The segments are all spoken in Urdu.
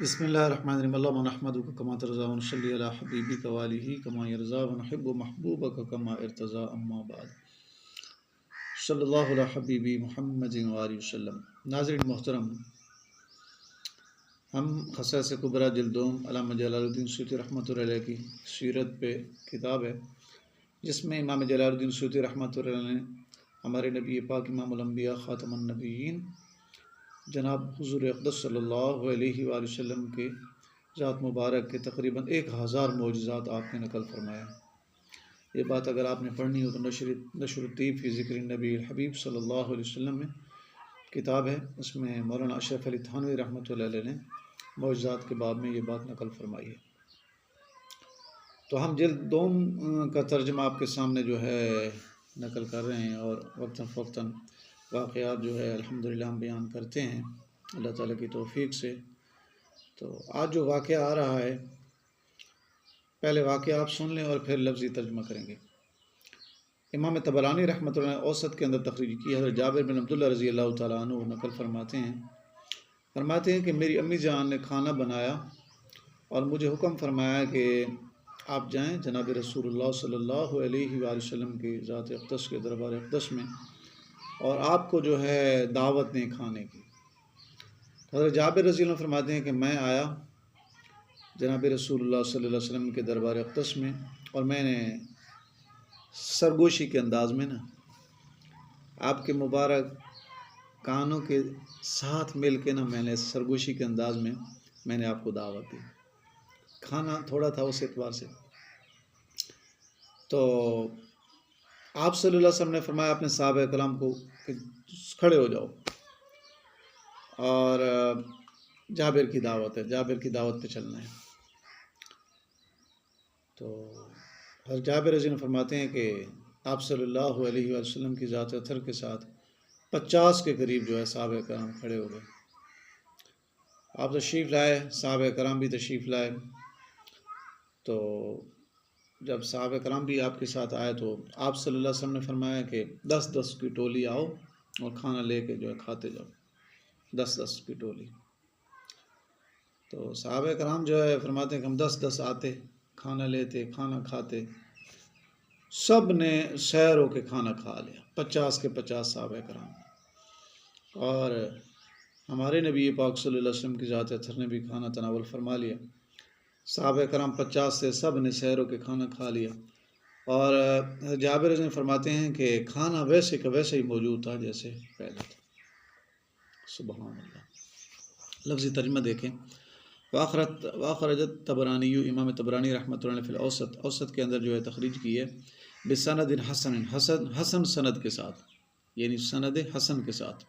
بسم اللہ الرحمن الرحیم اللہم نحمدک کما ترضی و نصلی علی حبیبک و آلہ کما یرضی و نحب محبوبک کما ارتضی اما بعد صلی اللہ علی حبیبی محمد و آلہ وسلم۔ ناظرین محترم، ہم خصائص کبریٰ جلد دوم علامہ جلال الدین سیوطی رحمۃ اللہ علیہ کی سیرت پہ کتاب ہے، جس میں امام جلال الدین سیوطی رحمۃ اللہ علیہ نے ہمارے نبی پاک امام الانبیاء خاتم النبیین جناب حضور اقدس صلی اللہ علیہ وآلہ وسلم کے ذات مبارک کے تقریباً 1000 معجزات آپ نے نقل فرمایا۔ یہ بات اگر آپ نے پڑھنی ہو تو نشر الطیب فی ذکر النبی الحبیب صلی اللہ علیہ وسلم میں کتاب ہے، اس میں مولانا اشرف علی تھانوی رحمۃ اللہ علیہ نے معجزات کے باب میں یہ بات نقل فرمائی ہے۔ تو ہم جلد دوم کا ترجمہ آپ کے سامنے جو ہے نقل کر رہے ہیں، اور وقتاً فوقتاً واقعات جو ہے الحمدللہ ہم بیان کرتے ہیں اللہ تعالیٰ کی توفیق سے۔ تو آج جو واقعہ آ رہا ہے، پہلے واقعہ آپ سن لیں اور پھر لفظی ترجمہ کریں گے۔ امام طبرانی رحمۃ اللہ نے اوسط کے اندر تخریج کی، حضرت جابر بن عبداللہ رضی اللہ تعالیٰ عنہ نقل فرماتے ہیں کہ میری امی جان نے کھانا بنایا اور مجھے حکم فرمایا کہ آپ جائیں جناب رسول اللہ صلی اللہ علیہ وآلہ وسلم کی ذات اقدس کے دربار اقدس میں، اور آپ کو جو ہے دعوت دیں کھانے کی۔ حضرت جابر رضی اللہ عنہ فرماتے ہیں کہ میں آیا جناب رسول اللہ صلی اللہ علیہ وسلم کے دربار اقدس میں، اور میں نے سرگوشی کے انداز میں آپ کے مبارک کانوں کے ساتھ مل کے میں نے سرگوشی کے انداز میں میں نے آپ کو دعوت دی۔ کھانا تھوڑا تھا اس اعتبار سے، تو آپ صلی اللہ علیہ وسلم نے فرمایا اپنے صحابہ کرام کو کہ کھڑے ہو جاؤ، اور جابر کی دعوت ہے، جابر کی دعوت پہ چلنا ہے۔ تو حضرت جابر رضی اللہ عنہ فرماتے ہیں کہ آپ صلی اللہ علیہ وسلم کی ذات اطہر کے ساتھ 50 کے قریب جو ہے صحابہ کرام کھڑے ہو گئے۔ آپ تشریف لائے، صحابہ کرام بھی تشریف لائے، تو جب صحابہ کرام بھی آپ کے ساتھ آئے تو آپ صلی اللہ علیہ وسلم نے فرمایا کہ 10 کی ٹولی آؤ اور کھانا لے کے جو ہے کھاتے جاؤ، 10 کی ٹولی۔ تو صحابہ کرام جو ہے فرماتے ہیں کہ ہم 10 آتے، کھانا لیتے، کھانا کھاتے، سب نے سیر ہو کے کھانا کھا لیا، 50 کے 50 صحابہ کرام، اور ہمارے نبی پاک صلی اللہ علیہ وسلم کی ذات اطہر نے بھی کھانا تناول فرما لیا۔ صحابہ کرام 50 سے سب نے سیر ہو کے کھانا کھا لیا، اور جابر رضی اللہ عنہ فرماتے ہیں کہ کھانا ویسے کا ویسے ہی موجود تھا جیسے پہلے تھا۔ سبحان اللہ۔ لفظی ترجمہ دیکھیں۔ وآخرجت طبرانی، امام طبرانی رحمۃ اللہ علیہ فی الاوسط، اوسط کے اندر جو ہے تخریج کی ہے، بسند حسن سند کے ساتھ، یعنی سند حسن کے ساتھ،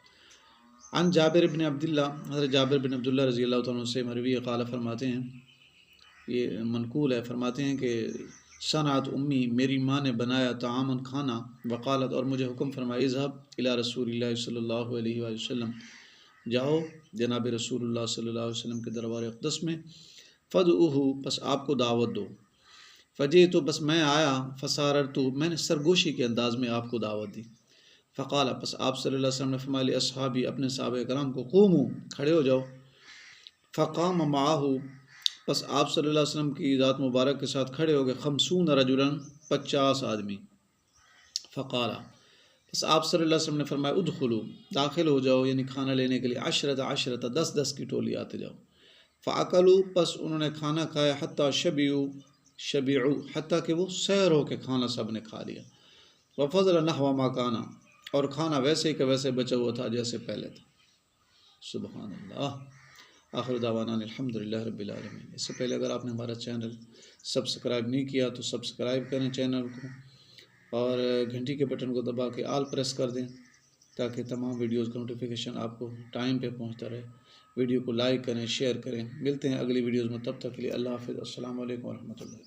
عن جابر بن عبداللہ، حضرت جابر بن عبداللہ رضی اللہ تعالیٰ عنہ سے مروی قال فرماتے ہیں، یہ منقول ہے، فرماتے ہیں کہ صنعت امی، میری ماں نے بنایا طعامن کھانا، وقالت، اور مجھے حکم فرمایا، اذهب الی رسول اللہ صلی اللہ علیہ وآلہ وسلم، جاؤ جناب رسول اللہ صلی اللہ علیہ وسلم کے دربار اقدس میں، فدعوہ، پس آپ کو دعوت دو، فجئت، بس میں آیا، فساررت، میں نے سرگوشی کے انداز میں آپ کو دعوت دی، فقال، پس آپ صلی اللہ علیہ وسلم نے فرمایا لاصحابی، اپنے صحابہ کرام کو، قوموا، کھڑے ہو جاؤ، فقام معہ، پس آپ صلی اللہ علیہ وسلم کی ذات مبارک کے ساتھ کھڑے ہو گئے، 50 رجلا، 50 آدمی، فقال، پس آپ صلی اللہ علیہ وسلم نے فرمایا ادخلوا، داخل ہو جاؤ، یعنی کھانا لینے کے لیے، 10 10 کی ٹولی آتے جاؤ، فاکلوا، پس انہوں نے کھانا کھایا، حتی شبعوا، حتیٰ کہ وہ سیر ہو کے کھانا سب نے کھا لیا، وفضل نحو ما کانا، اور کھانا ویسے ہی کہ ویسے بچا ہوا تھا جیسے پہلے تھا۔ سبحان اللہ۔ آخر دعوانا الحمدللہ رب العالمین۔ اس سے پہلے اگر آپ نے ہمارا چینل سبسکرائب نہیں کیا تو سبسکرائب کریں چینل کو، اور گھنٹی کے بٹن کو دبا کے آل پریس کر دیں تاکہ تمام ویڈیوز کا نوٹیفیکیشن آپ کو ٹائم پہ پہنچتا رہے۔ ویڈیو کو لائک کریں، شیئر کریں۔ ملتے ہیں اگلی ویڈیوز میں، تب تک کے لیے اللہ حافظ، السلام علیکم ورحمۃ اللہ۔